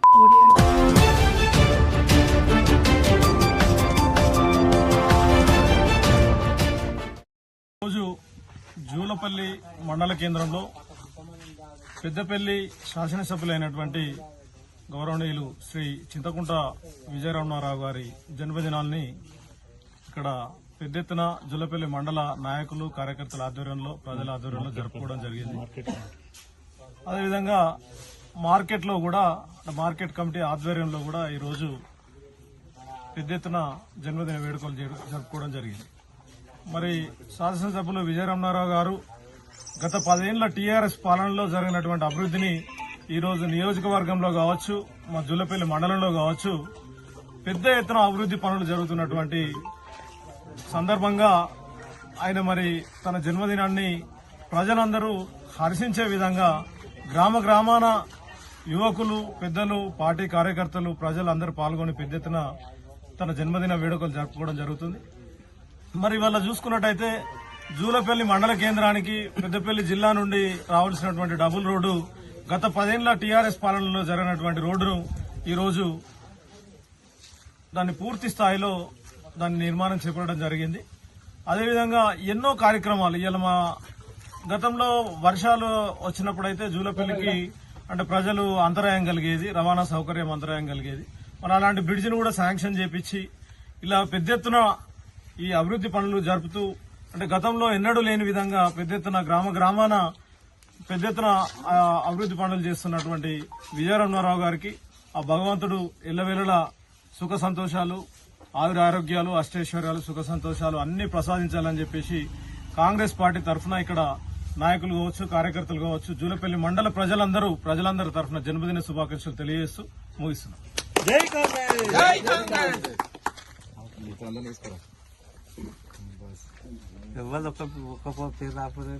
రోజు జూలపల్లి మండల కేంద్రంలో పెద్దపల్లి శాసనసభ్యులైనటువంటి గౌరవనీయులు శ్రీ చింతకుంట విజయరమణారావు గారి జన్మదినాన్ని ఇక్కడ పెద్ద ఎత్తున జూలపల్లి మండల నాయకులు కార్యకర్తల ఆధ్వర్యంలో ప్రజల ఆధ్వర్యంలో జరుపుకోవడం జరిగింది. అదేవిధంగా మార్కెట్లో కూడా మార్కెట్ కమిటీ ఆధ్వర్యంలో కూడా ఈరోజు పెద్ద ఎత్తున జన్మదిన వేడుకలు జరుపుకోవడం జరిగింది. మరి శాసనసభ్యులు విజయరమణారావు గారు గత 10 ఏళ్ల టీఆర్ఎస్ పాలనలో జరిగినటువంటి అభివృద్ధిని ఈరోజు నియోజకవర్గంలో కావచ్చు, మా జూలపల్లి మండలంలో కావచ్చు పెద్ద ఎత్తున అభివృద్ది పనులు జరుగుతున్నటువంటి సందర్భంగా ఆయన మరి తన జన్మదినాన్ని ప్రజలందరూ హర్షించే విధంగా గ్రామ గ్రామాన యువకులు, పెద్దలు, పార్టీ కార్యకర్తలు, ప్రజలందరూ పాల్గొని పెద్ద ఎత్తున తన జన్మదిన వేడుకలు జరుపుకోవడం జరుగుతుంది. మరి ఇవాళ చూసుకున్నట్టయితే జూలపల్లి మండల కేంద్రానికి పెద్దపల్లి జిల్లా నుండి రావాల్సినటువంటి డబుల్ రోడ్డు గత 10 ఏళ్ల టీఆర్ఎస్ పాలనలో జరిగినటువంటి రోడ్డును ఈరోజు దాన్ని పూర్తి స్థాయిలో దాని నిర్మాణం చేపట్టడం జరిగింది. అదేవిధంగా ఎన్నో కార్యక్రమాలు ఇవాళ మా గతంలో వర్షాలు వచ్చినప్పుడైతే జూలపల్లికి అంటే ప్రజలు అంతరాయం కలిగేది, రవాణా సౌకర్యం అంతరాయం కలిగేది. మరి అలాంటి బ్రిడ్జిని కూడా శాంక్షన్ చేపించి ఇలా పెద్ద ఎత్తున ఈ అభివృద్ది పనులు జరుపుతూ అంటే గతంలో ఎన్నడూ లేని విధంగా పెద్ద ఎత్తున గ్రామ గ్రామాన పెద్ద ఎత్తున అభివృద్ది పనులు చేస్తున్నటువంటి విజయరమణారావు గారికి ఆ భగవంతుడు ఎల్లవేళలా సుఖ సంతోషాలు, ఆయుర ఆరోగ్యాలు, అష్టైశ్వర్యాలు, సుఖ సంతోషాలు అన్ని ప్రసాదించాలని చెప్పేసి కాంగ్రెస్ పార్టీ తరఫున ఇక్కడ నాయకులు కావచ్చు, కార్యకర్తలు కావచ్చు, జూలపల్లి మండల ప్రజలందరి తరఫున జన్మదిన శుభాకాంక్షలు తెలియజేస్తూ ముగిస్తున్నాం. జై కాంగ్రెస్, జై కాంగ్రెస్. పేరు రాకపోతే